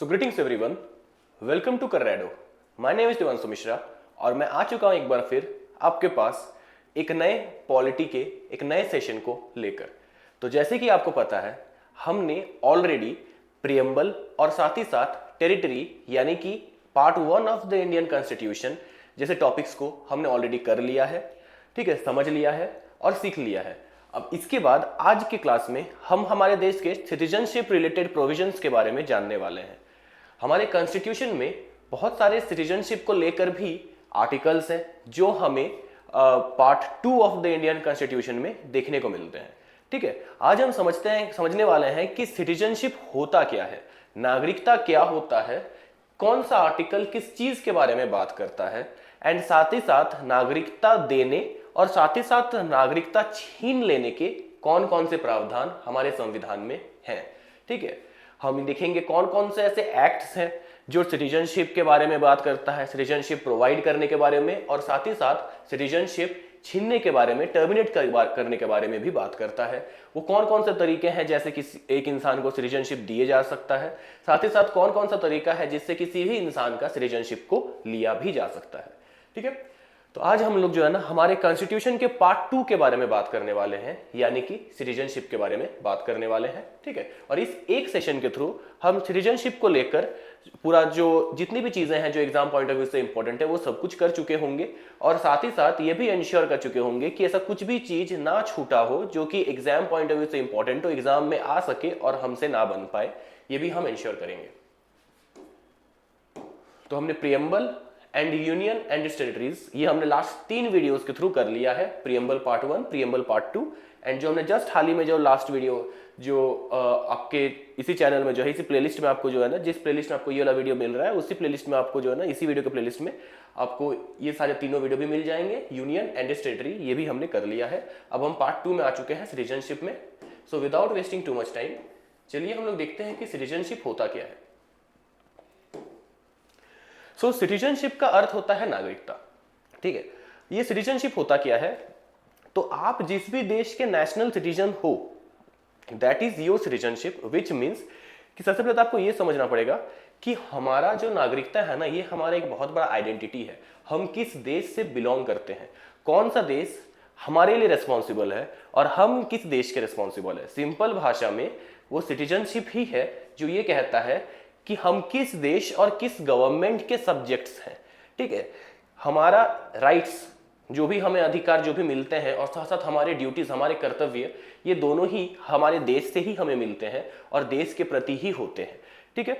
So greetings everyone, welcome to Curredo. My name is Devanshu Mishra और मैं आ चुका हूं एक बार फिर आपके पास एक नए पॉलिटी के एक नए सेशन को लेकर। तो जैसे कि आपको पता है, हमने ऑलरेडी प्रियम्बल और साथ ही साथ टेरिटरी यानी कि part 1 of the Indian constitution जैसे टॉपिक्स को हमने ऑलरेडी कर लिया है, ठीक है, समझ लिया है और सीख लिया है। अब इसके बाद आज के क्लास में हम हमारे देश के सिटीजनशिप रिलेटेड प्रोविजंस के बारे में जानने वाले हैं। हमारे कॉन्स्टिट्यूशन में बहुत सारे सिटीजनशिप को लेकर भी आर्टिकल्स हैं जो हमें part 2 of the Indian constitution में देखने को मिलते हैं। ठीक है, आज हम समझने वाले हैं कि सिटीजनशिप होता क्या है, नागरिकता क्या होता है, कौन सा आर्टिकल किस चीज के बारे में बात करता है, एंड साथ ही साथ नागरिकता देने और साथ ही साथ नागरिकता छीन लेने के कौन कौन से प्रावधान हमारे संविधान में हैं। ठीक है, हम देखेंगे कौन कौन से ऐसे एक्ट्स हैं जो सिटीजनशिप के बारे में बात करता है, सिटीजनशिप प्रोवाइड करने के बारे में और साथ ही साथ सिटीजनशिप छीनने के बारे में, टर्मिनेट करने के बारे में भी बात करता है। वो कौन कौन से तरीके हैं जैसे किसी एक इंसान को सिटीजनशिप दिए जा सकता है, साथ ही साथ कौन कौन सा तरीका है जिससे किसी भी इंसान का सिटीजनशिप को लिया भी जा सकता है। ठीक है, तो आज हम लोग जो है ना हमारे कॉन्स्टिट्यूशन के पार्ट 2 के बारे में बात करने वाले हैं, यानी कि सिटीजनशिप के बारे में बात करने वाले हैं। ठीक है, और इस एक सेशन के थ्रू हम सिटीजनशिप को लेकर पूरा जो जितनी भी चीजें हैं जो एग्जाम पॉइंट ऑफ व्यू से इंपॉर्टेंट है वो सब कुछ कर चुके होंगे और साथ ही साथ ये भी इंश्योर कर चुके होंगे कि ऐसा कुछ भी चीज ना छूटा हो जो कि एग्जाम पॉइंट ऑफ व्यू से इंपॉर्टेंट हो, एग्जाम में आ सके और हमसे ना बन पाए, ये भी हम इंश्योर करेंगे। तो हमने preamble and union and it's territories ये हमने लास्ट 3 वीडियोस के थ्रू कर लिया है, preamble part 1, preamble part 2 and जो हमने जस्ट हाल ही में जो लास्ट वीडियो जो आपके इसी चैनल में जो है, इसी प्लेलिस्ट में आपको जो है ना, जिस प्लेलिस्ट में आपको ये वाला वीडियो मिल रहा है उसी प्लेलिस्ट में आपको जो है ना, इसी वीडियो के प्लेलिस्ट में आपको ये सारे तीनों वीडियो भी मिल जाएंगे। यूनियन एंड इट्स टेरिटरी ये भी हमने कर लिया है। अब हम पार्ट 2 में आ चुके हैं सिटीजनशिप में। So without wasting too much time चलिए हम लोग देखते हैं कि सिटीजनशिप होता क्या है। सो सिटीजनशिप का अर्थ होता है नागरिकता। ठीक है, ये सिटीजनशिप होता क्या है, तो आप जिस भी देश के नेशनल सिटीजन हो that is your citizenship, which means कि सबसे पहले तो आपको ये समझना पड़ेगा कि हमारा जो नागरिकता है ना, ये हमारा एक बहुत बड़ा आइडेंटिटी है। हम किस देश से बिलोंग करते हैं, कौन सा देश हमारे लिए रेस्पॉन्सिबल है और हम किस देश के रेस्पॉन्सिबल है। सिंपल भाषा में वो सिटीजनशिप ही है जो ये कहता है कि हम किस देश और किस गवर्नमेंट के सब्जेक्ट्स हैं। ठीक है, हमारा राइट्स जो भी हमें अधिकार जो भी मिलते हैं और साथ साथ हमारे ड्यूटीज, हमारे कर्तव्य, ये दोनों ही हमारे देश से ही हमें मिलते हैं और देश के प्रति ही होते हैं। ठीक है,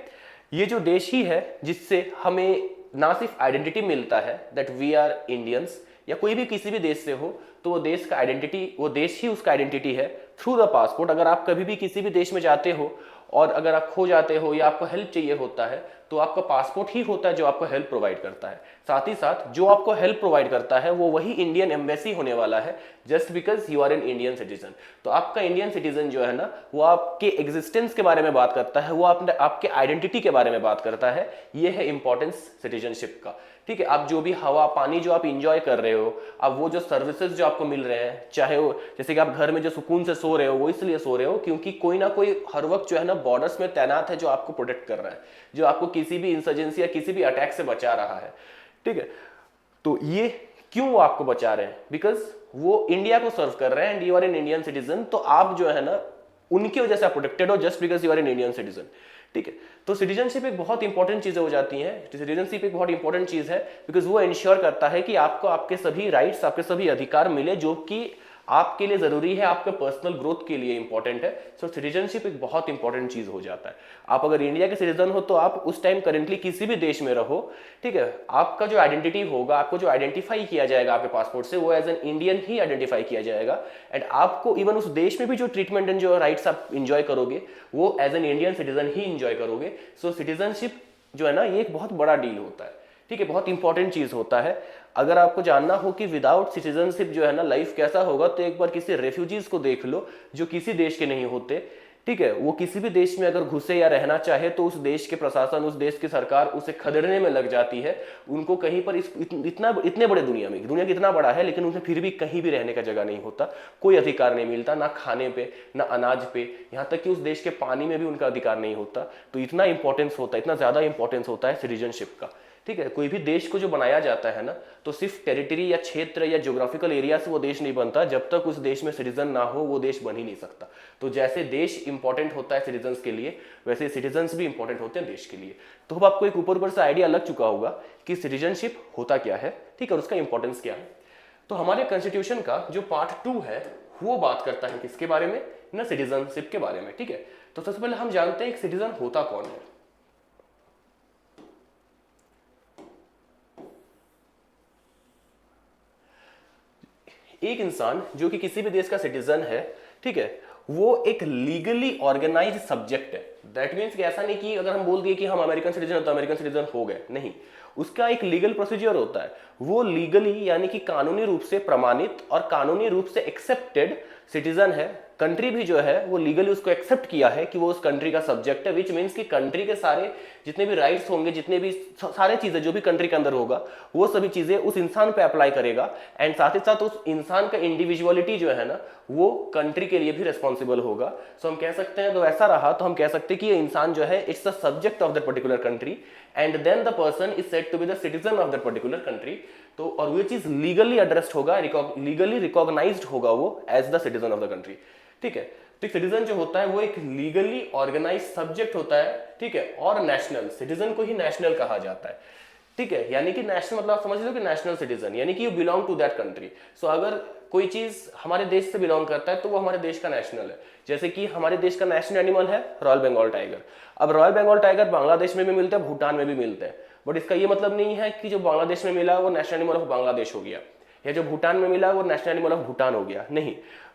ये जो देश ही है जिससे हमें ना सिर्फ आइडेंटिटी मिलता है दैट वी आर इंडियंस, या कोई भी किसी भी देश से हो तो वो देश का आइडेंटिटी, वो देश ही उसका आइडेंटिटी है थ्रू द पासपोर्ट। अगर आप कभी भी किसी भी देश में जाते हो और अगर आप खो जाते हो या आपको हेल्प चाहिए होता है तो आपका पासपोर्ट ही होता है जो आपको हेल्प प्रोवाइड करता है। साथ ही साथ जो आपको हेल्प प्रोवाइड करता है वो वही इंडियन एम्बेसी होने वाला है, just because you are an Indian citizen. तो आपका इंडियन सिटीजन जो है ना, वो आपके एग्जिस्टेंस के बारे में बात करता है, वो आपके आइडेंटिटी के बारे में बात करता है। ये है इंपॉर्टेंस सिटीजनशिप का। ठीक है, आप जो भी हवा पानी जो आप इंजॉय कर रहे हो, अब वो जो सर्विसेज जो आपको मिल रहे हैं, चाहे वो जैसे कि आप घर में जो सुकून से सो रहे हो वो इसलिए सो रहे हो क्योंकि कोई ना कोई हर वक्त जो है ना बॉर्डर्स में तैनात है जो आपको प्रोटेक्ट कर रहा है, जो आपको किसी भी इंसर्जेंसी या किसी भी अटैक से बचा रहा है। ठीक है, तो ये क्यों वो आपको बचा रहे हैं, बिकॉज वो इंडिया को सर्व कर रहे हैं and you are an Indian citizen. तो आप जो है ना उनकी वजह से आप प्रोटेक्टेड हो just because you are an Indian citizen. ठीक है, तो सिटीजनशिप एक बहुत इंपॉर्टेंट चीजें हो जाती हैं। सिटीजनशिप एक बहुत इंपॉर्टेंट चीज है बिकॉज वो इंश्योर करता है कि आपको आपके सभी राइट्स, आपके सभी अधिकार मिले जो कि आपके लिए जरूरी है, आपके पर्सनल ग्रोथ के लिए इंपॉर्टेंट है। सो सिटीजनशिप एक बहुत इंपॉर्टेंट चीज हो जाता है। आप अगर इंडिया के सिटीजन हो तो आप उस टाइम करेंटली किसी भी देश में रहो, ठीक है, आपका जो आइडेंटिटी होगा, आपको जो आइडेंटिफाई किया जाएगा आपके पासपोर्ट से, वो एज एन इंडियन ही आइडेंटिफाई किया जाएगा एंड आपको इवन उस देश में भी जो ट्रीटमेंट एंड जो राइट्स आप इंजॉय करोगे वो एज एन इंडियन सिटीजन ही इंजॉय करोगे। सो सिटीजनशिप जो है ना ये एक बहुत बड़ा डील होता है। ठीक है, बहुत इंपॉर्टेंट चीज होता है। अगर आपको जानना हो कि विदाउट सिटीजनशिप जो है ना लाइफ कैसा होगा, तो एक बार किसी रेफ्यूजीज को देख लो जो किसी देश के नहीं होते, ठीक है, वो किसी भी देश में अगर घुसे या रहना चाहे तो उस देश के प्रशासन, उस देश की सरकार उसे खदेड़ने में लग जाती है। उनको कहीं पर इतने बड़े दुनिया कितना बड़ा है, लेकिन उन्हें फिर भी कहीं भी रहने का जगह नहीं होता, कोई अधिकार नहीं मिलता, ना खाने पे, ना अनाज पे, यहाँ तक कि उस देश के पानी में भी उनका अधिकार नहीं होता। तो इतना इंपॉर्टेंस होता है, इतना ज्यादा इंपॉर्टेंस होता है सिटीजनशिप का। ठीक है, कोई भी देश को जो बनाया जाता है ना, तो सिर्फ टेरिटरी या क्षेत्र या ज्योग्राफिकल एरिया से वो देश नहीं बनता, जब तक उस देश में सिटीजन ना हो वो देश बन ही नहीं सकता। तो जैसे देश इंपॉर्टेंट होता है सिटीजन्स के लिए, वैसे सिटीजन्स भी इंपॉर्टेंट होते हैं देश के लिए। तो अब आपको एक ऊपर से आइडिया लग चुका होगा कि सिटीजनशिप होता क्या है, ठीक है, और उसका इंपॉर्टेंस क्या है। तो हमारे कॉन्स्टिट्यूशन का जो पार्ट 2 है वो बात करता है किसके बारे में, ना सिटीजनशिप के बारे में। ठीक है, तो सबसे पहले हम जानते हैं एक सिटीजन होता कौन है। एक इंसान जो कि किसी भी देश का सिटीजन है, ठीक है, वो एक लीगली ऑर्गेनाइज सब्जेक्ट है। दैट मीन्स कि ऐसा नहीं कि अगर हम बोल दिए कि हम अमेरिकन सिटीजन तो अमेरिकन सिटीजन हो गए, नहीं, उसका एक लीगल प्रोसीजर होता है। वो लीगली यानी कि कानूनी रूप से प्रमाणित और कानूनी रूप से एक्सेप्टेड सिटीजन है। कंट्री भी जो है वो लीगली उसको एक्सेप्ट किया है कि वो उस कंट्री का सब्जेक्ट है, विच मीन्स कि कंट्री के सारे जितने भी राइट्स होंगे, जितने भी सारे चीजें जो भी कंट्री के अंदर होगा, वो सभी चीजें उस इंसान पे अप्लाई करेगा। एंड साथ ही साथ उस इंसान का इंडिविजुअलिटी जो है ना, वो कंट्री के लिए भी रिस्पॉन्सिबल होगा। सो हम कह सकते हैं, तो ऐसा रहा तो हम कह सकते हैं कि ये इंसान जो है it's the subject of that particular country and then the person is said to be the citizen of that particular country. तो और वो चीज लीगली एड्रेस्ड होगा, लीगली रिकॉग्नाइज्ड होगा वो as the citizen of the country. ठीक है, तो सिटीजन जो होता है वो एक लीगली ऑर्गेनाइज सब्जेक्ट होता है। ठीक है, और नेशनल सिटीजन को ही नेशनल कहा जाता है। ठीक है, यानी कि नेशनल मतलब आप समझ लो कि नेशनल सिटीजन यानी कि you belong to that country. So अगर कोई चीज हमारे देश से बिलोंग करता है तो वो हमारे देश का नेशनल है। जैसे कि हमारे देश का नेशनल एनिमल है रॉयल बंगाल टाइगर। अब रॉयल बंगाल टाइगर बांग्लादेश में भी मिलते हैं, भूटान में भी मिलते हैं, बट इसका ये मतलब नहीं है कि जो बांग्लादेश में मिला वो नेशनल एनिमल ऑफ बांग्लादेश हो गया, या जो भूटान में मिला वो नेशनल एनिमल ऑफ भूटान हो गया। नहीं,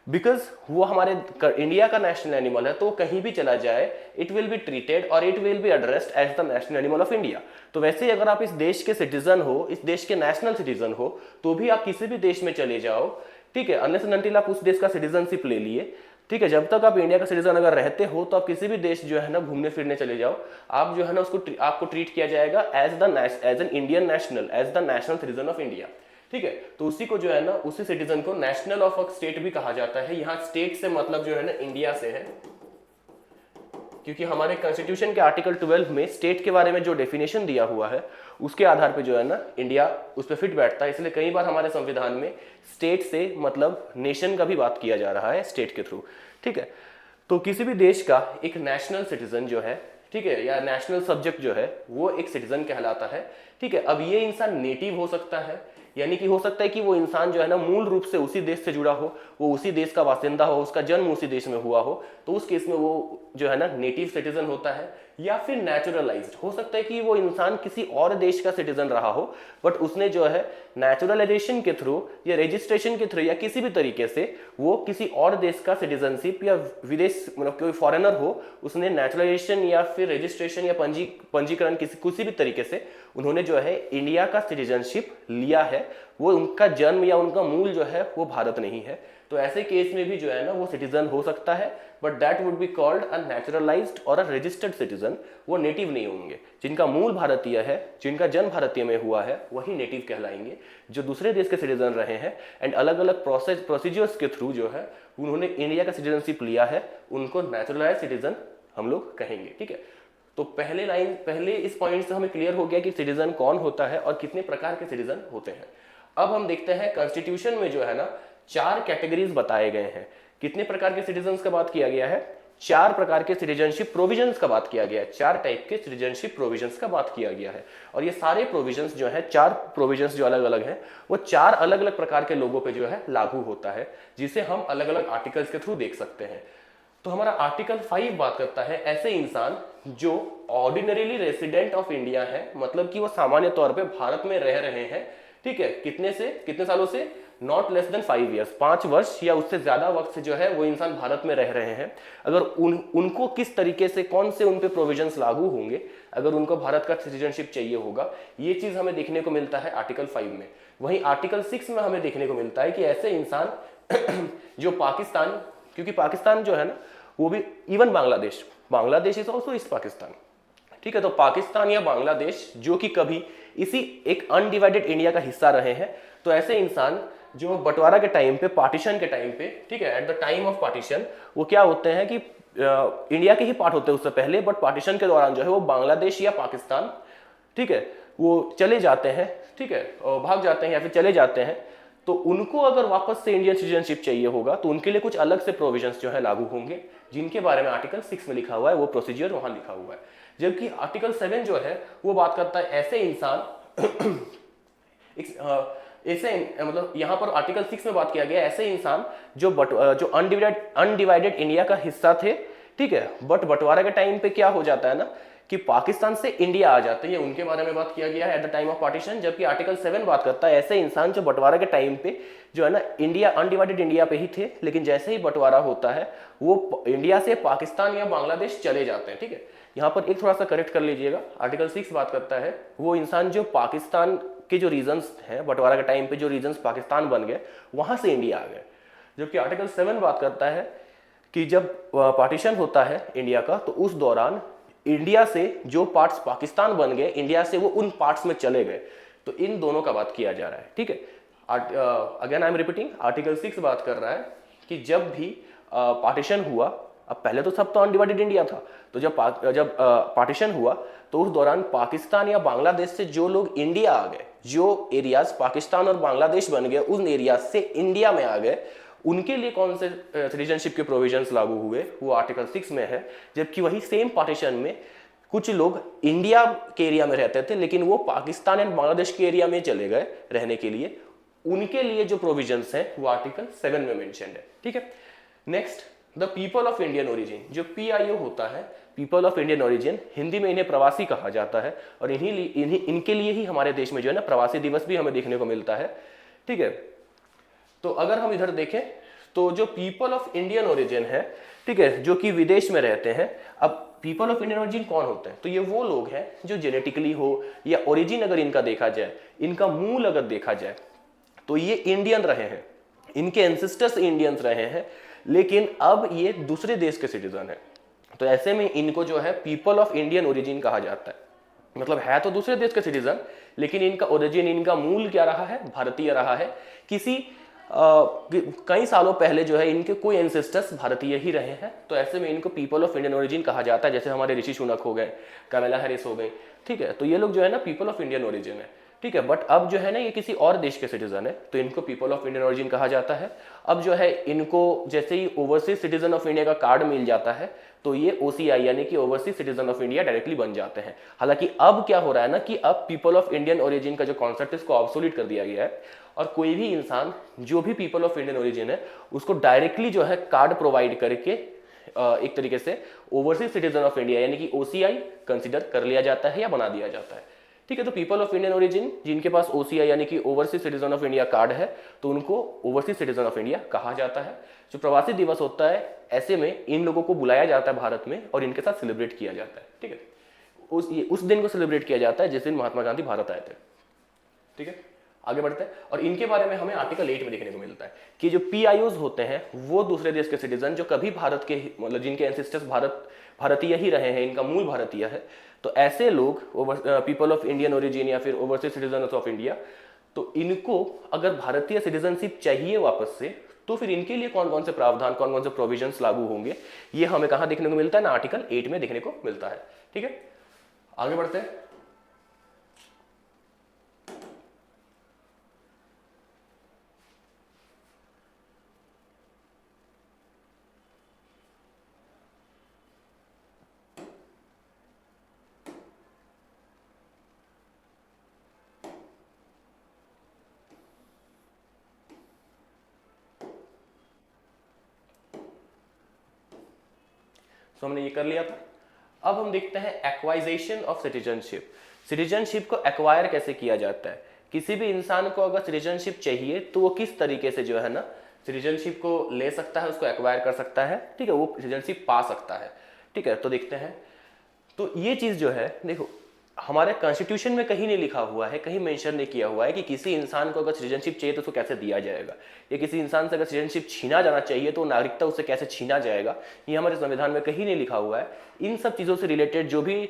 बिकॉज वो हमारे इंडिया का नेशनल एनिमल है, तो कहीं भी चला जाए इट विल बी ट्रीटेड और it will be addressed as the national animal of India. तो वैसे ही अगर आप इस देश के सिटीजन हो, इस देश के नेशनल सिटीजन हो, तो भी आप किसी भी देश में चले जाओ, ठीक है, अनलेस एंड अनटिल आप उस देश का सिटीजनशिप ले लिए, ठीक है, जब तक आप इंडिया का सिटीजन अगर रहते हो तो आप किसी भी देश जो है ना घूमने फिरने चले जाओ, आप जो है ना उसको आपको ट्रीट किया जाएगा as an Indian national, as the national citizen of India. ठीक है, तो उसी को जो है ना, उसी सिटीजन को नेशनल ऑफ अ स्टेट भी कहा जाता है। यहाँ स्टेट से मतलब जो है ना इंडिया से है, क्योंकि हमारे कॉन्स्टिट्यूशन के आर्टिकल 12 में स्टेट के बारे में जो डेफिनेशन दिया हुआ है उसके आधार पे जो है ना इंडिया उस पर फिट बैठता है। इसलिए कई बार हमारे संविधान में स्टेट से मतलब नेशन का भी बात किया जा रहा है स्टेट के थ्रू। ठीक है, तो किसी भी देश का एक नेशनल सिटीजन जो है, ठीक है, या नेशनल सब्जेक्ट जो है वो एक सिटीजन कहलाता है। ठीक है, अब ये इंसान नेटिव हो सकता है, यानी कि हो सकता है कि वो इंसान जो है ना मूल रूप से उसी देश से जुड़ा हो, वो उसी देश का बासिंदा हो, उसका जन्म उसी देश में हुआ हो, तो उस केस में वो जो है ना नेटिव सिटीजन होता है। या फिर नेचुरलाइज्ड हो सकता है कि वो इंसान किसी और देश का सिटीजन रहा हो, बट उसने जो है नेचुरलाइजेशन के थ्रू या रजिस्ट्रेशन के थ्रू या किसी भी तरीके से वो किसी और देश का सिटीजनशिप या विदेश मतलब कोई फॉरेनर हो, उसने नेचुरलाइजेशन या फिर रजिस्ट्रेशन या पंजीकरण किसी भी तरीके से उन्होंने जो है इंडिया का सिटीजनशिप लिया है, वो उनका जन्म या उनका मूल जो है वो भारत नहीं है। तो ऐसे केस में भी जो है ना वो सिटीजन हो सकता है, but that would be called a naturalised और अ रजिस्टर्ड सिटीजन। वो नेटिव नहीं होंगे, जिनका मूल भारतीय है, जिनका जन्म भारतीय में हुआ है, वही नेटिव कहलाएंगे। जो दूसरे देश के सिटीजन रहे हैं एंड अलग अलग प्रोसीजर्स के थ्रू जो है उन्होंने इंडिया का सिटीजनशिप लिया है, उनको नेचुरलाइज्ड सिटीजन हम लोग कहेंगे। ठीक है, तो पहले इस पॉइंट से हमें क्लियर हो गया कि सिटीजन कौन होता है और कितने प्रकार के सिटीजन होते हैं। अब हम देखते हैं कॉन्स्टिट्यूशन में जो है ना 4 कैटेगरीज बताए गए हैं। कितने प्रकार के सिटीजन्स का बात किया गया है? 4 प्रकार के सिटीजनशिप प्रोविजंस का बात किया गया है। 4 टाइप के सिटीजनशिप प्रोविजंस का बात किया गया है, और ये सारे प्रोविजंस जो है 4 प्रोविजंस जो अलग अलग हैं वो 4 अलग अलग प्रकार के लोगों पे जो है लागू होता है, जिसे हम अलग अलग आर्टिकल्स के थ्रू देख सकते हैं। तो हमारा आर्टिकल 5 बात करता है ऐसे इंसान जो ऑर्डिनरीली रेसिडेंट ऑफ इंडिया है, मतलब कि वो सामान्य तौर पे भारत में रह रहे हैं। ठीक है, कितने सालों से? नॉट लेस देन 5 ईयर्स, 5 वर्ष या उससे ज्यादा वक्त से जो है वो इंसान भारत में रह रहे हैं। अगर उनको किस तरीके से कौन से उन पे प्रोविजंस लागू होंगे अगर उनको भारत का सिटीजनशिप चाहिए होगा, ये चीज हमें देखने को मिलता है आर्टिकल 5 में। वहीं आर्टिकल 6 में हमें देखने को मिलता है कि ऐसे इंसान जो पाकिस्तान, क्योंकि पाकिस्तान जो है ना वो भी even Bangladesh, Bangladesh is also east Pakistan, ठीक है। तो पाकिस्तान या बांग्लादेश जो कि कभी इसी एक अनडिवाइडेड इंडिया का हिस्सा रहे हैं, तो ऐसे इंसान जो बंटवारा के टाइम पे, पार्टीशन के टाइम पे, ठीक है, at the time of partition, वो क्या होते हैं कि इंडिया के ही पार्ट होते हैं उससे पहले, बट पार्टीशन के दौरान जो है वो बांग्लादेश या पाकिस्तान, ठीक है, वो चले जाते हैं, ठीक है, और भाग जाते हैं या फिर चले जाते हैं। तो उनको अगर वापस से इंडियन सिटीजनशिप चाहिए होगा तो उनके लिए कुछ अलग से प्रोविजंस जो है लागू होंगे, जिनके बारे में आर्टिकल 6 में लिखा हुआ है, वो प्रोसीजर वहां लिखा हुआ है। जबकि आर्टिकल 7 जो है वो बात करता है ऐसे इंसान ऐसे मतलब यहाँ पर आर्टिकल 6 में बात किया गया ऐसे इंसान जो अनडिवाइडेड इंडिया का हिस्सा थे, ठीक है, बट बंटवारा के टाइम पे क्या हो जाता है ना कि पाकिस्तान से इंडिया आ जाते हैं, उनके बारे में बात किया गया है at the time of partition. जबकि आर्टिकल 7 बात करता है ऐसे इंसान जो बंटवारा के टाइम पे जो है ना इंडिया, अनडिवाइडेड इंडिया पे ही थे, लेकिन जैसे ही बंटवारा होता है वो इंडिया से पाकिस्तान या बांग्लादेश चले जाते हैं, ठीक है। यहाँ पर एक थोड़ा सा करेक्ट कर लीजिएगा, आर्टिकल 6 बात करता है वो इंसान जो पाकिस्तान के जो रीजन्स हैं, बंटवारा के टाइम पे जो रीजन्स पाकिस्तान बन गए वहां से इंडिया आ गए। जबकि आर्टिकल 7 बात करता है कि जब पार्टीशन होता है इंडिया का, तो उस दौरान इंडिया से जो पार्ट्स पाकिस्तान बन गए, इंडिया से वो उन पार्ट्स में चले गए। तो इन दोनों का बात किया जा रहा है, ठीक है। Again I am repeating, article 6 बात कर रहा है कि जब भी पार्टीशन हुआ, अब पहले तो सब तो अनडिवाइडेड इंडिया था, तो जब पार्टीशन हुआ तो उस दौरान पाकिस्तान या बांग्लादेश से जो लोग इंडिया आ गए, जो एरियाज पाकिस्तान और बांग्लादेश बन गए, उन एरियाज से इंडिया में आ गए, उनके लिए कौन से सिटीजनशिप के प्रोविजंस लागू हुए, वो आर्टिकल 6 में है। जबकि वही सेम पार्टीशन में कुछ लोग इंडिया के एरिया में रहते थे, लेकिन वो पाकिस्तान एंड बांग्लादेश के एरिया में चले गए रहने के लिए, उनके लिए जो प्रोविजंस हैं वो आर्टिकल 7 में मेंशन्ड है, ठीक है। Next, the people of Indian origin, जो PIO होता है, people of Indian origin, Hindi में इन्हें प्रवासी कहा जाता है, और इनके लिए ही हमारे देश में जो है ना प्रवासी दिवस भी हमें देखने को मिलता है, ठीक है। तो अगर हम इधर देखें तो जो पीपल ऑफ इंडियन ओरिजिन है, ठीक है, जो कि विदेश में रहते हैं, अब पीपल ऑफ इंडियन ओरिजिन कौन होते हैं? तो ये वो लोग हैं जो जेनेटिकली हो या ओरिजिन अगर इनका देखा जाए, इनका मूल अगर देखा जाए, तो ये इंडियन रहे हैं, इनके एंसेस्टर्स इंडियंस रहे हैं, लेकिन अब ये दूसरे देश के सिटीजन है। तो ऐसे में इनको जो है पीपल ऑफ इंडियन ओरिजिन कहा जाता है। मतलब है तो दूसरे देश के सिटीजन, लेकिन इनका ओरिजिन, इनका मूल क्या रहा है? भारतीय रहा है। किसी कई सालों पहले जो है इनके कोई एंसेस्टर्स भारतीय ही रहे हैं, तो ऐसे में इनको पीपल ऑफ इंडियन ओरिजिन कहा जाता है। जैसे हमारे ऋषि सुनक हो गए, कमला हैरिस हो गई, ठीक है, तो ये लोग जो है ना पीपल ऑफ इंडियन ओरिजिन है, ठीक है। बट अब जो है ना ये किसी और देश के सिटीजन है, तो इनको पीपल ऑफ इंडियन ओरिजिन कहा जाता है। अब जो है इनको जैसे ही ओवरसीज सिटीजन ऑफ इंडिया का कार्ड मिल जाता है, तो ये OCI यानी कि overseas citizen of India directly बन जाते हैं। हालांकि अब क्या हो रहा है ना कि अब पीपल ऑफ इंडियन ओरिजिन का जो कॉन्सेप्ट है इसको ऑब्सोलीट कर दिया गया है, और कोई भी इंसान जो भी पीपल ऑफ इंडियन ओरिजिन है उसको डायरेक्टली जो है कार्ड प्रोवाइड करके एक तरीके से ओवरसीज सिटीजन ऑफ इंडिया यानी कि OCI कंसिडर कर लिया जाता है या बना दिया जाता है, ठीक है। तो पीपल ऑफ इंडियन ओरिजिन जिनके पास OCI यानी कि overseas citizen of India card है, तो उनको ओवरसीज सिटीजन ऑफ इंडिया कहा जाता है। जो प्रवासी दिवस होता है, ऐसे में इन लोगों को बुलाया जाता है भारत में और इनके साथ सेलिब्रेट किया जाता है, ठीक है। उस दिन को सेलिब्रेट किया जाता है जिस दिन महात्मा गांधी भारत आए थे, ठीक है। आगे बढ़ते हैं, और इनके बारे में हमें आर्टिकल 8 में देखने को मिलता है कि जो PIOs होते हैं वो दूसरे देश के सिटीजन जो कभी भारत के, मतलब जिनके एंसेस्टर्स भारतीय ही रहे हैं, इनका मूल भारतीय है, तो ऐसे लोग पीपल ऑफ इंडियन ओरिजिन या फिर ओवरसीज सिटीजन ऑफ इंडिया, तो इनको अगर भारतीय सिटीजनशिप चाहिए वापस से, तो फिर इनके लिए कौन कौन से प्रावधान, कौन कौन से प्रोविजंस लागू होंगे, ये हमें कहां देखने को मिलता है ना, आर्टिकल 8 में देखने को मिलता है, ठीक है। आगे बढ़ते हैं। तो हमने ये कर लिया था। अब हम देखते हैं एक्वाइजेशन ऑफ सिटीजनशिप। सिटीजनशिप को एक्वायर कैसे किया जाता है? किसी भी इंसान को अगर सिटीजनशिप चाहिए तो वो किस तरीके से जो है ना सिटीजनशिप को ले सकता है, उसको एक्वायर कर सकता है, ठीक है, वो सिटीजनशिप पा सकता है, ठीक है। तो देखते हैं, तो ये चीज जो है, देखो हमारे कॉन्स्टिट्यूशन में कहीं नहीं लिखा हुआ है, कहीं मेंशन नहीं किया हुआ है कि किसी इंसान को अगर सिटीजनशिप चाहिए तो उसको कैसे दिया जाएगा, या किसी इंसान से अगर सिटीजनशिप छीना जाना चाहिए तो नागरिकता उससे कैसे छीना जाएगा, ये हमारे संविधान में कहीं नहीं लिखा हुआ है। इन सब चीज़ों से रिलेटेड जो भी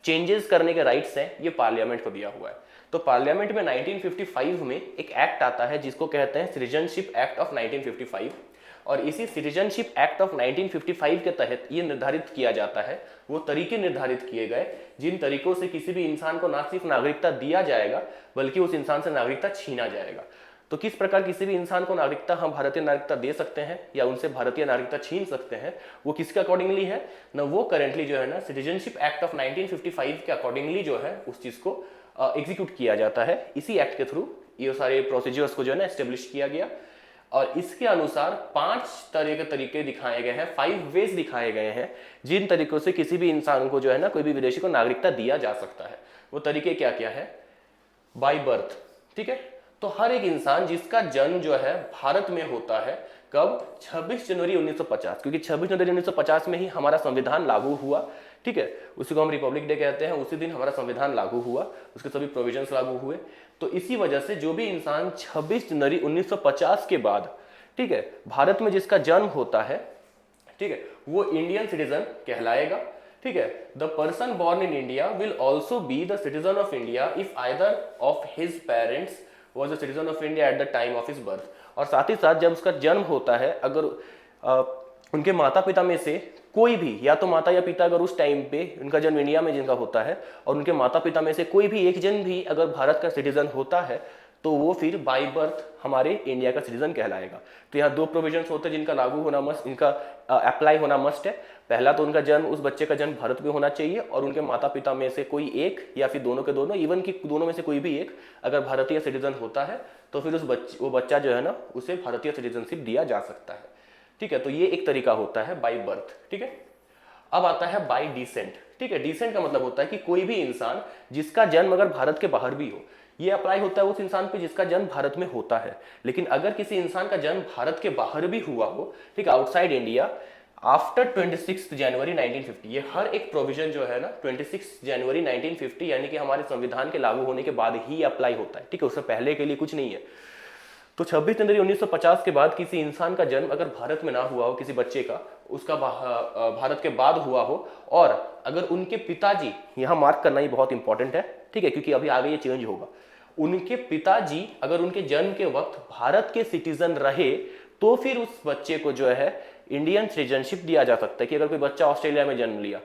चेंजेस करने के राइट्स हैं ये पार्लियामेंट को दिया हुआ है। तो पार्लियामेंट में 1955 में एक एक्ट आता है जिसको कहते हैं सिटीजनशिप एक्ट ऑफ 1955, और इसी सिटीजनशिप एक्ट ऑफ 1955 के तहत ये निर्धारित किया जाता है, वो तरीके निर्धारित किए गए जिन तरीकों से किसी भी इंसान को ना सिर्फ नागरिकता दिया जाएगा बल्कि उस इंसान से नागरिकता छीना जाएगा। तो किस प्रकार किसी भी इंसान को नागरिकता, हम भारतीय नागरिकता दे सकते हैं या उनसे भारतीय नागरिकता छीन सकते हैं, वो किसके अकॉर्डिंगली है ना, वो करेंटली जो है ना सिटीजनशिप एक्ट ऑफ 1955 के अकॉर्डिंगली जो है उस चीज को एग्जीक्यूट किया जाता है। इसी एक्ट के थ्रू ये सारे प्रोसीजर्स को जो है ना एस्टेब्लिश किया गया, और इसके अनुसार 5 तरह के तरीके दिखाए गए हैं, 5 वेज दिखाए गए हैं जिन तरीकों से किसी भी इंसान को जो है ना, कोई भी विदेशी को नागरिकता दिया जा सकता है। वो तरीके क्या क्या है? बाय बर्थ, ठीक है, तो हर एक इंसान जिसका जन्म जो है भारत में होता है, कब? 26 जनवरी 1950, क्योंकि 26 जनवरी 1950 में ही हमारा संविधान लागू हुआ, ठीक है, उसी को हम रिपब्लिक डे कहते हैं। उसी दिन हमारा संविधान लागू हुआ, उसके सभी प्रोविजंस लागू हुए। तो इसी वजह से जो भी इंसान 26 जनवरी 1950 के बाद, ठीक है, भारत में जिसका जन्म होता है, ठीक है, वो इंडियन सिटीजन कहलाएगा, ठीक है। The person born in India will also be the citizen of India if either of his parents was the citizen of India at the time of his birth. और साथ ही साथ जब उसका जन्म होता है, अगर उनके माता पिता में से कोई भी, या तो माता या पिता अगर उस टाइम पे उनका जन्म इंडिया में जिनका होता है और उनके माता पिता में से कोई भी एक जन भी अगर भारत का सिटीजन होता है, तो वो फिर बाय बर्थ हमारे इंडिया का सिटीजन कहलाएगा। तो यहाँ 2 प्रोविजंस होते हैं जिनका लागू होना मस्ट, इनका अप्लाई होना मस्ट है। पहला तो उनका जन्म, उस बच्चे का जन्म भारत में होना चाहिए, और उनके माता पिता में से कोई एक या फिर दोनों के दोनों, इवन कि दोनों में से कोई भी एक अगर भारतीय सिटीजन होता है तो फिर वो बच्चा जो है ना, उसे भारतीय सिटीजनशिप दिया जा सकता है, ठीक है। तो ये एक तरीका होता है बाय बर्थ, ठीक है। अब आता है बाय डिसेंट, ठीक है। डिसेंट का मतलब होता है कि कोई भी इंसान जिसका जन्म अगर भारत के बाहर भी हो, ये अप्लाई होता है उस इंसान पे जिसका जन्म भारत में होता है। लेकिन अगर किसी इंसान का जन्म भारत के बाहर भी हुआ हो, ठीक है, आउटसाइड इंडिया, आफ्टर 26 जनवरी 1950, ये हर एक प्रोविजन जो है ना 26 जनवरी 1950 यानी कि हमारे संविधान के लागू होने के बाद ही अप्लाई होता है, ठीक है, उससे पहले के लिए कुछ नहीं है। तो 26 जनवरी 1950 के बाद किसी इंसान का जन्म अगर भारत में ना हुआ हो, किसी बच्चे का, उसका भारत के बाद हुआ हो, और अगर उनके पिताजी, यहाँ मार्क करना ही बहुत इंपॉर्टेंट है, ठीक है, क्योंकि अभी आगे ये चेंज होगा, उनके पिताजी अगर उनके जन्म के वक्त भारत के सिटीजन रहे, तो फिर उस बच्चे को जो है इंडियन सिटीजनशिप दिया जा सकता है। कि अगर कोई बच्चा ऑस्ट्रेलिया में जन्म लिया,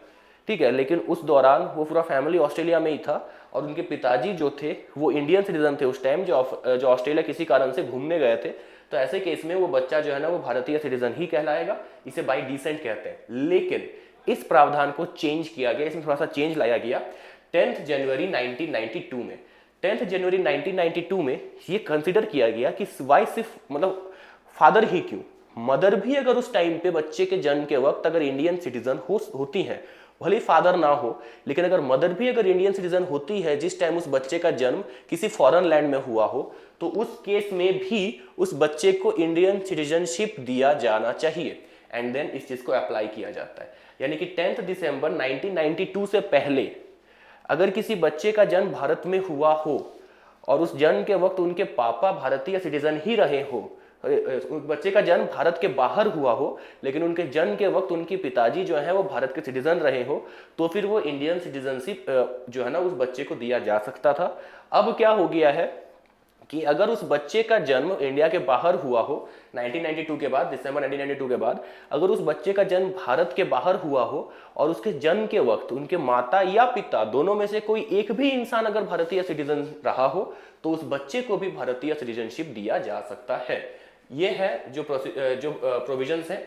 ठीक है, लेकिन उस दौरान वो पूरा फैमिली ऑस्ट्रेलिया में ही था और उनके पिताजी जो थे वो इंडियन सिटीजन थे उस टाइम, जो ऑस्ट्रेलिया किसी कारण से घूमने गए थे, तो ऐसे केस में वो बच्चा जो है ना वो भारतीय सिटीजन ही कहलाएगा। इसे बाय डिसेंट कहते हैं। लेकिन इस प्रावधान को चेंज किया गया, इसमें थोड़ा सा चेंज लाया गया 10 जनवरी 1992 में। 10 जनवरी 1992 में ये कंसिडर किया गया कि वाई सिर्फ मतलब फादर ही क्यों, मदर भी अगर उस टाइम पे बच्चे के जन्म के वक्त अगर इंडियन सिटीजन होती हैं, भले फादर ना हो, लेकिन अगर मदर भी अगर इंडियन सिटीजन होती है जिस टाइम उस बच्चे का जन्म किसी फॉरेन लैंड में हुआ हो, तो उस केस में भी उस बच्चे को इंडियन सिटीजनशिप दिया जाना चाहिए। एंड देन इस चीज को अप्लाई किया जाता है। यानी कि 10 दिसंबर 1992 से पहले अगर किसी बच्चे का जन्म भारत में हुआ हो और उस जन्म के वक्त उनके पापा भारतीय सिटीजन ही रहे हो, बच्चे का जन्म भारत के बाहर हुआ हो लेकिन उनके जन्म के वक्त उनके पिताजी जो है वो भारत के सिटीजन रहे हो, तो फिर वो इंडियन सिटीजनशिप जो है ना उस बच्चे को दिया जा सकता था। अब क्या हो गया है कि अगर उस बच्चे का जन्म इंडिया के बाहर हुआ हो 1992 के बाद, दिसंबर 1992 के बाद, अगर उस बच्चे का जन्म भारत के बाहर हुआ हो और उसके जन्म के वक्त उनके माता या पिता दोनों में से कोई एक भी इंसान अगर भारतीय सिटीजन रहा हो, तो उस बच्चे को भी भारतीय सिटीजनशिप दिया जा सकता है। ये है जो प्रोविजंस है,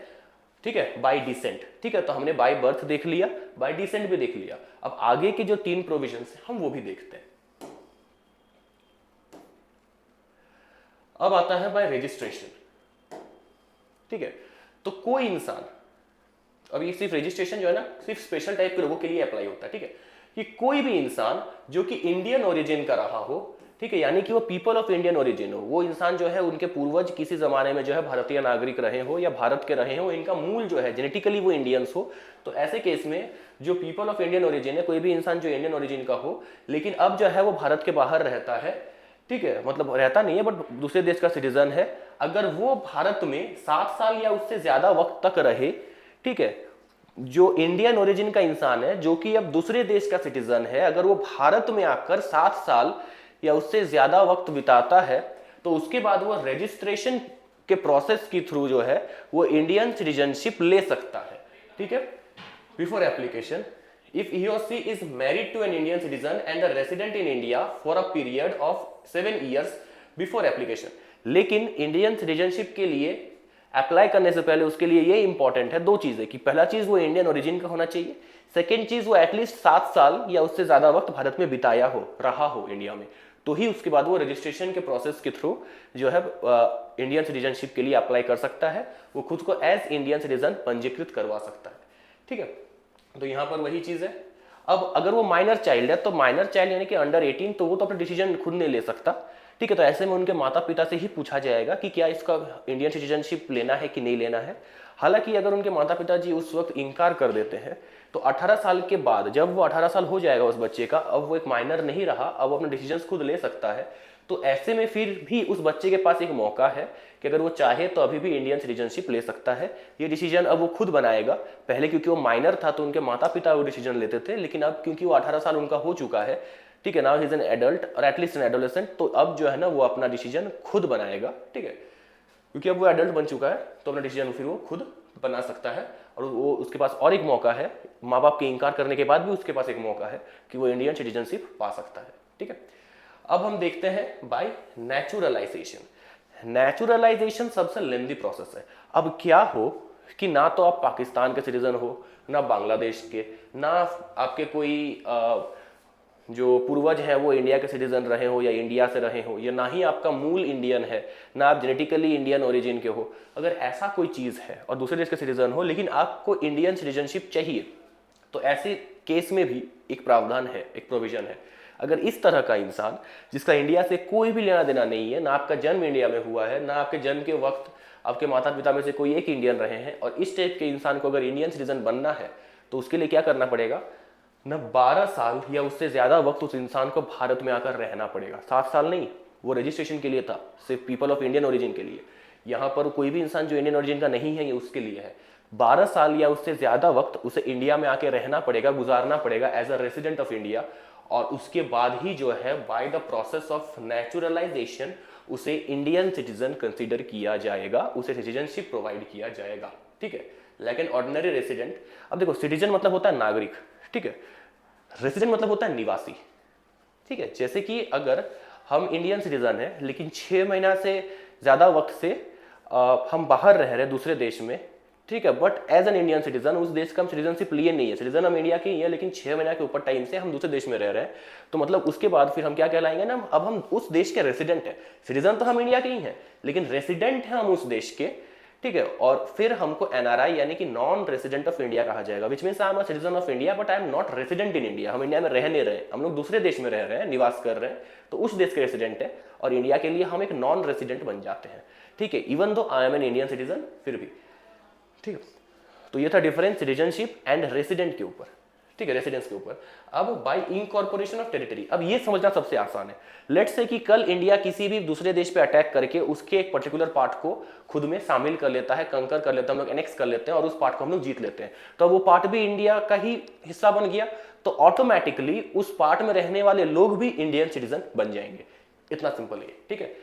ठीक है, बाय डिसेंट। ठीक है, तो हमने बाय बर्थ देख लिया, बाय डिसेंट भी देख लिया। अब आगे की जो 3 प्रोविजंस हैं हम वो भी देखते हैं। अब आता है बाय रजिस्ट्रेशन। ठीक है, तो कोई इंसान, अब ये सिर्फ रजिस्ट्रेशन जो है ना सिर्फ स्पेशल टाइप के लोगों के लिए अप्लाई होता है। ठीक है, कि कोई भी इंसान जो कि इंडियन ओरिजिन का रहा हो, ठीक है, यानी कि वो पीपल ऑफ इंडियन ओरिजिन हो, वो इंसान जो है उनके पूर्वज किसी जमाने में जो है भारतीय नागरिक रहे हो या भारत के रहे हो, इनका मूल जो है जेनेटिकली वो इंडियंस हो, तो ऐसे केस में जो पीपल ऑफ इंडियन ओरिजिन है, कोई भी इंसान जो इंडियन ओरिजिन का हो लेकिन अब जो है वो भारत के बाहर रहता है, ठीक है, मतलब रहता नहीं है बट दूसरे देश का सिटीजन है, अगर वो भारत में 7 साल या उससे ज्यादा वक्त तक रहे, ठीक है, जो इंडियन ओरिजिन का इंसान है जो कि अब दूसरे देश का सिटीजन है, अगर वो भारत में आकर 7 साल या उससे ज्यादा वक्त बिताता है तो उसके बाद वो रजिस्ट्रेशन के प्रोसेस के थ्रू जो है वो इंडियन सिटीजनशिप ले सकता है, ठीक है। Before application, if he or she is married to an Indian citizen and a resident in India for a period of 7 years before application, लेकिन इंडियन सिटीजनशिप के लिए अप्लाई करने से पहले उसके लिए ये इंपॉर्टेंट है 2 चीजें कि पहला चीज वो इंडियन ओरिजिन का होना चाहिए, सेकेंड चीज वो एटलीस्ट 7 साल या उससे ज्यादा वक्त भारत में बिताया हो, रहा हो इंडिया में, तो ही उसके बाद वो रजिस्ट्रेशन के प्रोसेस के थ्रू जो है इंडियन सिटीजनशिप के लिए अप्लाई कर सकता है, वो खुद को एज इंडियन सिटीजन पंजीकृत करवा सकता है, ठीक है। तो यहाँ पर वही चीज है। अब अगर वो माइनर चाइल्ड है तो माइनर चाइल्ड यानी कि अंडर 18, तो वो तो अपना डिसीजन खुद नहीं ले सकता, ठीक है, तो ऐसे में उनके माता पिता से ही पूछा जाएगा कि क्या इसका इंडियन सिटीजनशिप लेना है कि नहीं लेना है। हालांकि अगर उनके माता पिता जी उस वक्त इनकार कर देते हैं तो 18 साल के बाद, जब वो 18 साल हो जाएगा उस बच्चे का, अब वो एक माइनर नहीं रहा, अब वो अपने डिसीजन खुद ले सकता है, तो ऐसे में फिर भी उस बच्चे के पास एक मौका है कि अगर वो चाहे तो अभी भी इंडियन सिटीजनशिप ले सकता है। ये डिसीजन अब वो खुद बनाएगा, पहले क्योंकि वो माइनर था तो उनके माता पिता वो डिसीजन लेते थे, लेकिन अब क्योंकि वो 18 साल उनका हो चुका है, ठीक है, now he is an adult और एटलीस्ट एन एडोलेसेंट, तो अब जो है ना वो अपना डिसीजन खुद बनाएगा, ठीक है, क्योंकि अब वो एडल्ट बन चुका है तो अपना डिसीजन फिर वो खुद बना सकता है। और वो उसके पास और एक मौका है, माँ बाप के इनकार करने के बाद भी उसके पास एक मौका है कि वो इंडियन सिटीजनशिप पा सकता है, ठीक है। अब हम देखते हैं बाय नेचुरलाइजेशन। नेचुरलाइजेशन सबसे लेंदी प्रोसेस है। अब क्या हो कि ना तो आप पाकिस्तान के सिटीजन हो, ना बांग्लादेश के, ना आपके कोई जो पूर्वज हैं वो इंडिया के सिटीजन रहे हो या इंडिया से रहे हो, या ना ही आपका मूल इंडियन है, ना आप जेनेटिकली इंडियन ओरिजिन के हो। अगर ऐसा कोई चीज़ है और दूसरे देश के सिटीजन हो लेकिन आपको इंडियन सिटीजनशिप चाहिए, तो ऐसे केस में भी एक प्रावधान है, एक प्रोविजन है। अगर इस तरह का इंसान जिसका इंडिया से कोई भी लेना देना नहीं है, ना आपका जन्म इंडिया में हुआ है, ना आपके जन्म के वक्त आपके माता पिता में से कोई एक इंडियन रहे हैं, और इस टाइप के इंसान को अगर इंडियन सिटीजन बनना है तो उसके लिए क्या करना पड़ेगा ना, 12 साल या उससे ज्यादा वक्त उस इंसान को भारत में आकर रहना पड़ेगा। 7 साल नहीं, वो रजिस्ट्रेशन के लिए था, सिर्फ पीपल ऑफ इंडियन ओरिजिन के लिए। यहाँ पर कोई भी इंसान जो इंडियन ओरिजिन का नहीं है ये उसके लिए है। 12 साल या उससे ज्यादा वक्त उसे इंडिया में आके रहना पड़ेगा, गुजारना पड़ेगा as a resident of India, और उसके बाद ही जो है by the process of naturalisation उसे इंडियन सिटीजन कंसीडर किया जाएगा, उसे सिटीजनशिप प्रोवाइड किया जाएगा, ठीक है। Like an ordinary resident. अब देखो, सिटीजन मतलब होता है नागरिक, ठीक है, रेसिडेंट मतलब होता है निवासी, ठीक है। जैसे कि अगर हम इंडियन सिटीजन हैं लेकिन 6 महीना से ज्यादा वक्त से हम बाहर रह रहे हैं दूसरे देश में, ठीक है, but as an Indian citizen उस देश का हम सिटीजनशिप लिए नहीं है, सिटीजन हम इंडिया के ही है लेकिन 6 महीना के ऊपर टाइम से हम दूसरे देश में रह रहे हैं, तो मतलब उसके बाद फिर हम क्या कहलाएंगे ना, अब हम उस देश के रेसिडेंट हैं। सिटीजन तो हम इंडिया के ही हैं लेकिन रेसिडेंट हैं हम उस देश के, ठीक है। और फिर हमको एनआरआई यानी कि नॉन रेसिडेंट ऑफ इंडिया कहा जाएगा, which means I am a citizen of India but I am not resident in India. हम इंडिया में रह नहीं रहे, हम लोग दूसरे देश में रह रहे हैं, निवास कर रहे हैं, तो उस देश के रेसिडेंट है, और इंडिया के लिए हम एक नॉन रेसिडेंट बन जाते हैं, ठीक है, even though I am N Indian citizen फिर भी, ठीक है। तो ये था डिफरेंस सिटीजनशिप एंड रेसिडेंट के ऊपर, ठीक है, रेसिडेंस के ऊपर। अब बाय इनकॉर्पोरेशन ऑफ टेरिटरी, अब ये समझना सबसे आसान है। लेट्स से कि कल इंडिया किसी भी दूसरे देश पे अटैक करके उसके एक पर्टिकुलर पार्ट को खुद में शामिल कर लेता है, कंकर कर लेता है, हम लोग एनेक्स कर लेते हैं और उस पार्ट को हम लोग जीत लेते हैं, तो वो पार्ट भी इंडिया का ही हिस्सा बन गया, तो ऑटोमेटिकली उस पार्ट में रहने वाले लोग भी इंडियन सिटीजन बन जाएंगे। इतना सिंपल है, ठीक है।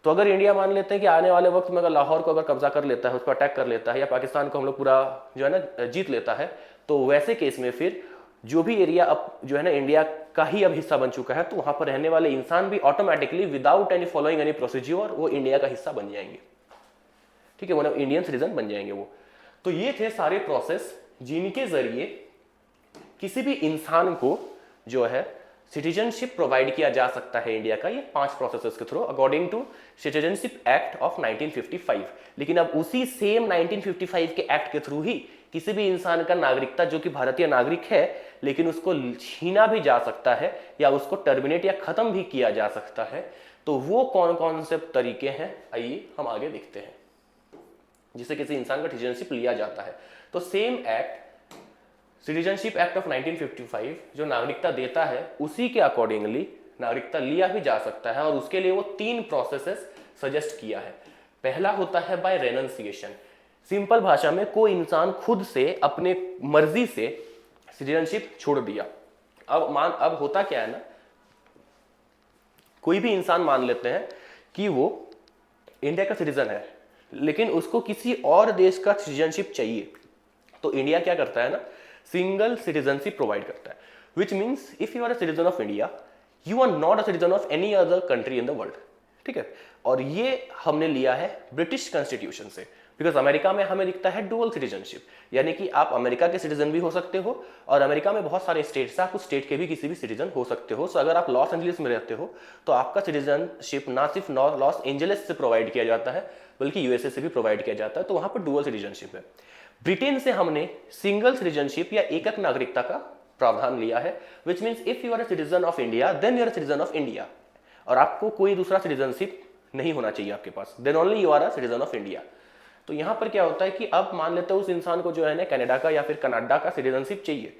तो अगर इंडिया मान लेते हैं कि आने वाले वक्त में अगर लाहौर को अगर कब्जा कर लेता है, उस पर अटैक कर लेता है, या पाकिस्तान को हम लोग पूरा जो है ना जीत लेता है, तो वैसे केस में फिर जो भी एरिया अब जो है ना इंडिया का ही अब हिस्सा बन चुका है, तो वहां पर रहने वाले इंसान भी automatically without any following any procedure वो इंडिया का हिस्सा बन जाएंगे, ठीक है, मतलब इंडियन सिटीजन बन जाएंगे वो। तो ये थे सारे प्रोसेस जिनके जरिए किसी भी इंसान को जो है सिटीजनशिप प्रोवाइड किया जा सकता है इंडिया का ये 5 प्रोसेसेस के through according to citizenship act of 1955। लेकिन अब उसी सेम 1955 के एक्ट के थ्रू ही किसी भी इंसान का नागरिकता जो कि भारतीय नागरिक है लेकिन उसको छीना भी जा सकता है या उसको टर्मिनेट या खत्म भी किया जा सकता है। तो वो कौन कौन से तरीके हैं आइए हम आगे देखते हैं जिससे किसी इंसान का सिटीजनशिप लिया जाता है। तो same act citizenship act of 1955 जो नागरिकता देता है उसी के अकॉर्डिंगली नागरिकता लिया भी जा सकता है और उसके लिए वो 3 प्रोसेसेस सजेस्ट किया है। पहला होता है बाय रेनंसिएशन। सिंपल भाषा में कोई इंसान खुद से अपने मर्जी से सिटीजनशिप छोड़ दिया। अब होता क्या है ना, कोई भी इंसान मान लेते हैं कि वो इंडिया का सिटीजन है लेकिन उसको किसी और देश का सिटीजनशिप चाहिए। तो इंडिया क्या करता है ना, सिंगल सिटीजनशिप प्रोवाइड करता है, which means if you are a citizen of India you are not a citizen of any other country in the world. ठीक है, और ये हमने लिया है ब्रिटिश कॉन्स्टिट्यूशन से, बिकॉज अमेरिका में हमें दिखता है डुअल सिटीजनशिप, यानी कि आप अमेरिका के सिटीजन भी हो सकते हो और अमेरिका में बहुत सारे स्टेट्स हैं, आप उस स्टेट के भी किसी भी सिटीजन हो सकते हो। सो अगर आप लॉस एंजलिस में रहते हो तो आपका सिटीजनशिप ना सिर्फ लॉस एंजलिस से प्रोवाइड किया जाता है बल्कि यूएसए से भी प्रोवाइड किया जाता है, तो वहां पर डुअल सिटीजनशिप है। ब्रिटेन से हमने सिंगल सिटीजनशिप या एकक नागरिकता का प्रावधान लिया है, which means if you are a citizen of India then you are a citizen of India और आपको कोई दूसरा सिटीजनशिप नहीं होना चाहिए आपके पास, then only you are a citizen of India. तो यहां पर क्या होता है कि अब मान लेते हैं उस इंसान को जो है ना कनाडा का या फिर कनाडा का सिटीजनशिप चाहिए,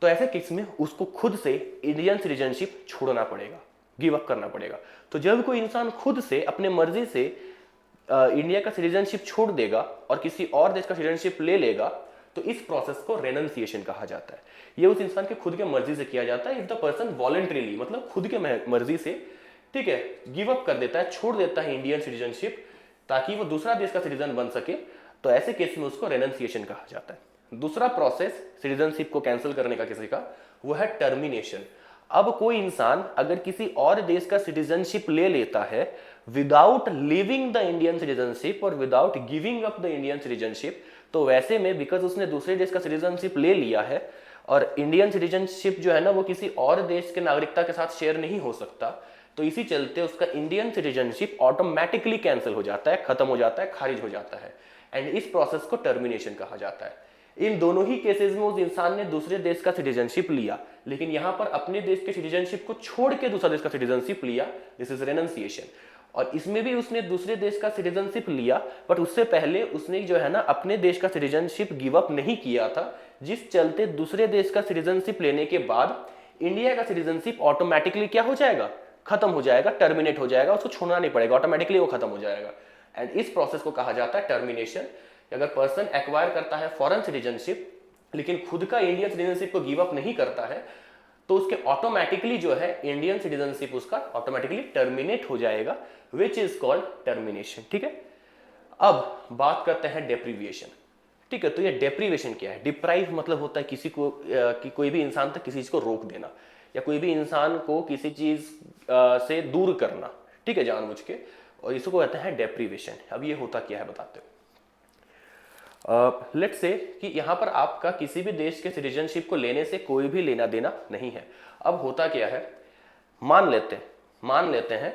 तो ऐसे केस में उसको खुद से इंडियन सिटीजनशिप छोड़ना पड़ेगा, गिव अप करना पड़ेगा। तो जब कोई इंसान खुद से अपने मर्जी से इंडिया का सिटीजनशिप छोड़ देगा और किसी और देश का सिटीजनशिप ले लेगा तो इस प्रोसेस को रेनंसिएशन कहा जाता है। ये उस इंसान के खुद के मर्जी से किया जाता है, इफ द पर्सन वॉलंटरीली मतलब खुद के मर्जी से, ठीक है, गिव अप कर देता है, छोड़ देता है इंडियन सिटीजनशिप ताकि वो दूसरा देश का सिटीजन बन सके, तो ऐसे केस में उसको रेनंसिएशन कहा जाता है। दूसरा प्रोसेस सिटीजनशिप को कैंसिल करने का किसी का, वो है टर्मिनेशन। अब कोई इंसान अगर किसी और देश का सिटीजनशिप ले लेता है without living the Indian citizenship और without giving up the Indian citizenship, तो वैसे में बिकॉज उसने दूसरे देश का सिटीजनशिप ले लिया है और इंडियन सिटीजनशिप जो है ना वो किसी और देश के नागरिकता के साथ शेयर नहीं हो सकता, तो इसी चलते उसका इंडियन सिटीजनशिप ऑटोमेटिकली कैंसिल हो जाता है, खत्म हो जाता है, खारिज हो जाता है, एंड इस प्रोसेस को टर्मिनेशन कहा जाता है। इन दोनों ही केसेस में उस इंसान ने दूसरे देश का सिटीजनशिप लिया लेकिन यहां पर अपने देश के सिटीजनशिप को छोड़ के दूसरा देश का सिटीजनशिप लिया, दिस इज रेनंसिएशन। और इसमें भी उसने दूसरे देश का सिटीजनशिप लिया बट उससे पहले उसने जो है ना अपने देश का सिटीजनशिप गिव अप नहीं किया था, जिस चलते दूसरे देश का सिटीजनशिप लेने के बाद इंडिया का सिटीजनशिप ऑटोमेटिकली क्या हो जाएगा, खत्म हो जाएगा, टर्मिनेट हो जाएगा, उसको छोड़ना नहीं पड़ेगा, ऑटोमेटिकली वो खत्म हो जाएगा। एंड इस प्रोसेस को कहा जाता है टर्मिनेशन। अगर पर्सन एक्वायर करता है फॉरेन सिटीजनशिप लेकिन खुद का इंडियन सिटीजनशिप को गिव अप नहीं करता है तो उसके ऑटोमेटिकली जो है इंडियन सिटीजनशिप उसका ऑटोमेटिकली टर्मिनेट हो जाएगा, विच इज कॉल्ड टर्मिनेशन। ठीक है, अब बात करते हैं डेप्रीविएशन। ठीक है, तो ये डेप्रीविएशन क्या है? डिप्राइव मतलब होता है किसी को कि कोई भी इंसान तक किसी चीज को रोक देना या कोई भी इंसान को किसी चीज से दूर करना, ठीक है, जानबूझ के, और इसको कहते हैं डेप्रीविएशन। अब ये होता क्या है बताते हो। लेट्स से कि यहाँ पर आपका किसी भी देश के सिटीजनशिप को लेने से कोई भी लेना देना नहीं है। अब होता क्या है, मान लेते हैं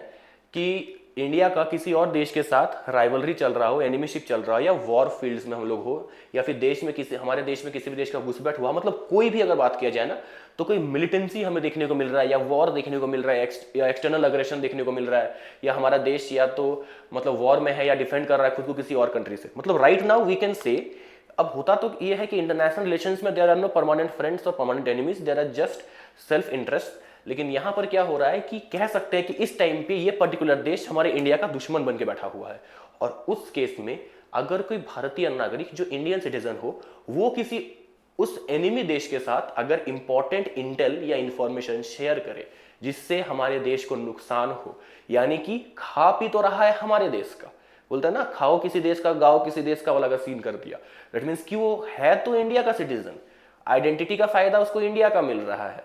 कि इंडिया का किसी और देश के साथ राइवलरी चल रहा हो, एनिमीशिप चल रहा हो या वॉर फील्ड्स में हम लोग हो या फिर हमारे देश में किसी भी देश का घुसपैठ हुआ, मतलब कोई भी अगर बात किया जाए ना तो कोई मिलिटेंसी हमें देखने को मिल रहा है या वॉर देखने को मिल रहा है या एक्सटर्नल अग्रेशन देखने को मिल रहा है या हमारा देश या तो मतलब वॉर में है या डिफेंड कर रहा है खुद को किसी और कंट्री से, मतलब right now we can say. अब होता तो ये है कि इंटरनेशनल रिलेशंस में there are no permanent friends और permanent enemies, there are just self interest. लेकिन यहां पर क्या हो रहा है कि कह सकते हैं कि इस टाइम पे ये पर्टिकुलर देश हमारे इंडिया का दुश्मन बन के बैठा हुआ है और उस केस में अगर कोई भारतीय नागरिक जो इंडियन सिटीजन हो वो किसी उस एनिमी देश के साथ अगर इंपॉर्टेंट इंटेल या इंफॉर्मेशन शेयर करे जिससे हमारे देश को नुकसान हो, यानी कि खा पी तो रहा है हमारे देश का, बोलता है ना खाओ किसी देश का गाओ किसी देश का वाला का सीन कर दिया, दैट मीन्स कि वो है तो इंडिया का सिटीजन, आइडेंटिटी का फायदा उसको इंडिया का मिल रहा है,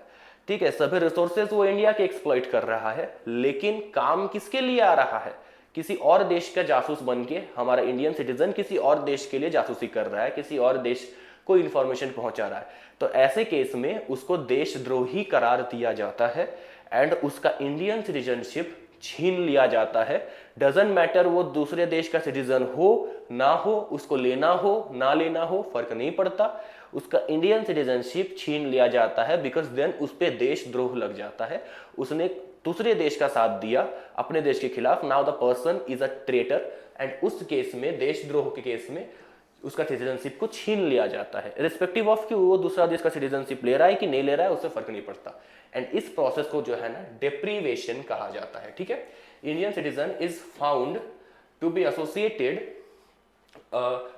ठीक है, सभी रिसोर्सेज वो इंडिया के एक्सप्लॉइट कर रहा है, लेकिन काम किसके लिए आ रहा है, किसी और देश का जासूस बन के हमारा इंडियन सिटीजन किसी और देश के लिए जासूसी कर रहा है, किसी और देश कोई इंफॉर्मेशन पहुंचा रहा है, तो ऐसे केस में उसको देशद्रोही करार दिया जाता है एंड उसका इंडियन सिटीजनशिप छीन लिया जाता है। डजंट मैटर वो दूसरे देश का सिटीजन हो ना हो, उसको लेना हो ना लेना हो, फर्क नहीं पड़ता, उसका इंडियन सिटीजनशिप छीन लिया जाता है बिकॉज देन उस पर देशद्रोह लग जाता है, उसने दूसरे देश का साथ दिया अपने देश के खिलाफ, now the person is a traitor and उस केस में, देशद्रोह के केस में उसका सिटीजनशिप को छीन लिया जाता है, रिस्पेक्टिव ऑफ कि वो दूसरा देश का सिटीजनशिप ले रहा है कि नहीं ले रहा है, उससे फर्क नहीं पड़ता। एंड इस प्रोसेस को जो है ना डेप्रीवेशन कहा जाता है, ठीक है। Indian citizen is found to be associated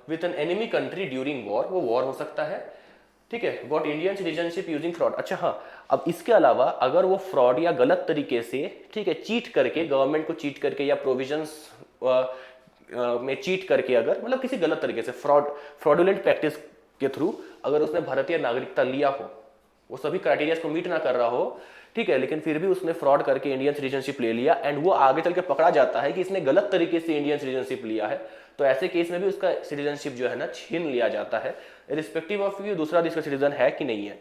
with an enemy country during war, वो वॉर हो सकता है, ठीक है, got Indian citizenship using fraud. अच्छा हाँ, अब इसके अलावा अगर वो फ्रॉड या गलत तरीके से, ठीक है, चीट करके, गवर्नमेंट को चीट करके या प्रोविजंस में चीट करके, अगर मतलब किसी गलत तरीके से फ्रॉडुलेंट प्रैक्टिस के थ्रू अगर उसने भारतीय नागरिकता लिया हो, वो सभी क्राइटेरिया को मीट ना कर रहा हो, ठीक है, लेकिन फिर भी उसने फ्रॉड करके इंडियन सिटीजनशिप ले लिया एंड वो आगे चल के पकड़ा जाता है कि इसने गलत तरीके से इंडियन सिटीजनशिप लिया है, तो ऐसे केस में भी उसका सिटीजनशिप जो है ना छीन लिया जाता है, रिस्पेक्टिव ऑफ कि दूसरा देश का सिटीजन है कि नहीं है,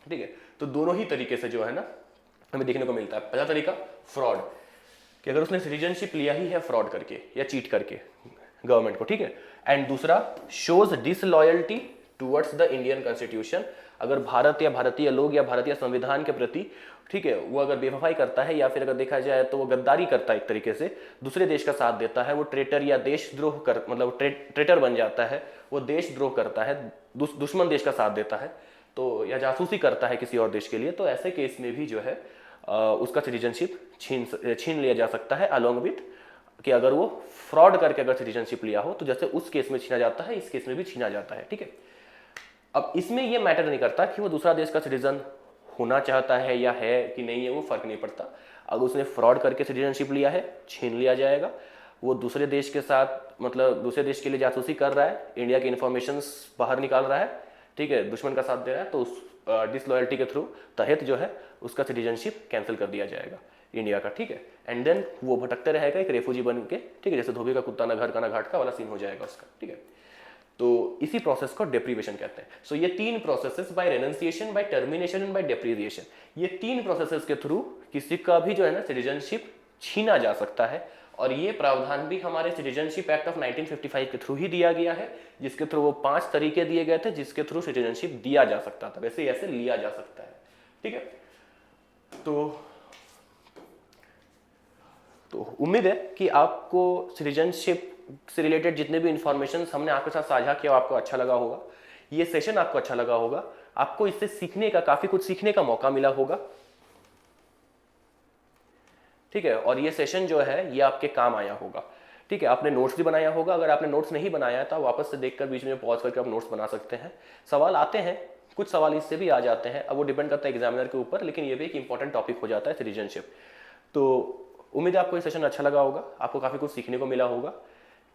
ठीक है। तो दोनों ही तरीके से जो है ना हमें देखने को मिलता है। पहला तरीका फ्रॉड, कि अगर उसने सिटीजनशिप लिया ही है फ्रॉड करके या चीट करके गवर्नमेंट को, ठीक है। एंड दूसरा shows disloyalty towards the Indian constitution, अगर भारत या भारतीय लोग या भारतीय संविधान के प्रति, ठीक है, वो अगर बेवफाई करता है या फिर अगर देखा जाए तो वो गद्दारी करता है एक तरीके से, दूसरे देश का साथ देता है, वो ट्रेटर या देशद्रोह कर, मतलब ट्रेटर बन जाता है, वो देशद्रोह करता है, दुश्मन देश का साथ देता है, तो या जासूसी करता है किसी और देश के लिए, तो ऐसे केस में भी जो है उसका सिटीजनशिप छीन लिया जा सकता है, अलॉन्ग विथ कि अगर वो फ्रॉड करके अगर सिटीजनशिप लिया हो तो जैसे उस केस में छीना जाता है, इस केस में भी छीना जाता है, ठीक है। अब इसमें ये मैटर नहीं करता कि वो दूसरा देश का सिटीजन होना चाहता है या है कि नहीं है, वो फर्क नहीं पड़ता। अगर उसने फ्रॉड करके सिटीजनशिप लिया है, छीन लिया जाएगा। वो दूसरे देश के साथ, मतलब दूसरे देश के लिए जासूसी कर रहा है, इंडिया की इन्फॉर्मेशंस बाहर निकाल रहा है, ठीक है, दुश्मन का साथ दे रहा है, तो उस डिसलॉयल्टी के थ्रू तहत जो है उसका सिटीजनशिप कैंसिल कर दिया जाएगा इंडिया का, ठीक है। एंड देन वो भटकते रहेगा एक रेफ्यूजी बन के, ठीक है, जैसे धोबी का कुत्ता ना घर का ना घाट का वाला सीन हो जाएगा उसका, ठीक है। तो इसी प्रोसेस को डेप्रीवेशन कहते हैं। सो ये तीन processes, by renunciation, by termination and by deprivation, ये तीन प्रोसेसेस के थ्रू किसी का भी जो है ना सिटीजनशिप छीना जा सकता है। और ये प्रावधान भी हमारे सिटीजनशिप एक्ट ऑफ 1955 के थ्रू ही दिया गया है, जिसके थ्रू वो 5 तरीके दिए गए थे जिसके थ्रू सिटीजनशिप दिया जा सकता था, वैसे ऐसे लिया जा सकता है, ठीक है। तो उम्मीद है कि आपको सिटीजनशिप से रिलेटेड जितने भी इंफॉर्मेशन हमने आपके साथ साझा किया आपको अच्छा लगा होगा, ये सेशन आपको अच्छा लगा होगा, आपको इससे सीखने का, काफी कुछ सीखने का मौका मिला होगा, ठीक है। और ये सेशन जो है ये आपके काम आया होगा, ठीक है। आपने नोट्स भी बनाया होगा, अगर आपने नोट्स नहीं बनाया तो वापस से देखकर बीच में पॉज करके आप नोट्स बना सकते हैं। सवाल आते हैं, कुछ सवाल इससे भी आ जाते हैं, अब वो डिपेंड करता है एग्जामिनर के ऊपर, लेकिन ये भी एक इंपॉर्टेंट टॉपिक हो जाता है सिटीजनशिप। तो उम्मीद है आपको ये सेशन अच्छा लगा होगा, आपको काफ़ी कुछ सीखने को मिला होगा,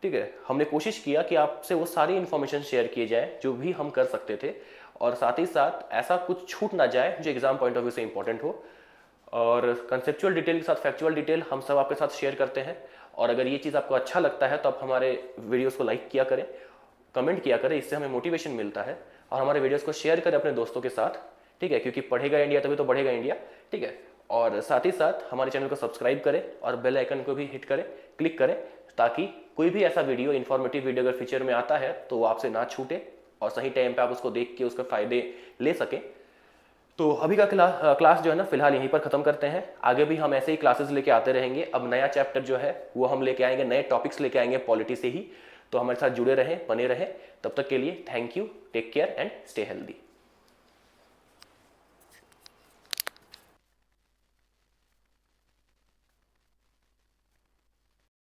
ठीक है। हमने कोशिश किया कि आपसे वो सारी इन्फॉर्मेशन शेयर किए जाए जो भी हम कर सकते थे, और साथ ही साथ ऐसा कुछ छूट ना जाए जो एग्जाम पॉइंट ऑफ व्यू से इंपॉर्टेंट हो। और कंसेप्चुअल डिटेल के साथ फैक्चुअल डिटेल हम सब आपके साथ शेयर करते हैं। और अगर ये चीज़ आपको अच्छा लगता है तो आप हमारे वीडियोज़ को लाइक किया करें, कमेंट किया करें, इससे हमें मोटिवेशन मिलता है। और हमारे वीडियोज़ को शेयर करें अपने दोस्तों के साथ, ठीक है, क्योंकि पढ़ेगा इंडिया तभी तो बढ़ेगा इंडिया, ठीक है। और साथ ही साथ हमारे चैनल को सब्सक्राइब करें और बेल आइकन को भी हिट करें, क्लिक करें, ताकि कोई भी ऐसा वीडियो, इन्फॉर्मेटिव वीडियो अगर फ्यूचर में आता है तो वो आपसे ना छूटे और सही टाइम पे आप उसको देख के उसका फ़ायदे ले सकें। तो अभी का क्लास जो है ना फिलहाल यहीं पर ख़त्म करते हैं। आगे भी हम ऐसे ही क्लासेस लेके आते रहेंगे। अब नया चैप्टर जो है वो हम लेके आएंगे, नए टॉपिक्स लेके आएंगे पॉलिटी से ही। तो हमारे साथ जुड़े रहें, बने रहें। तब तक के लिए thank you, take care and stay healthy.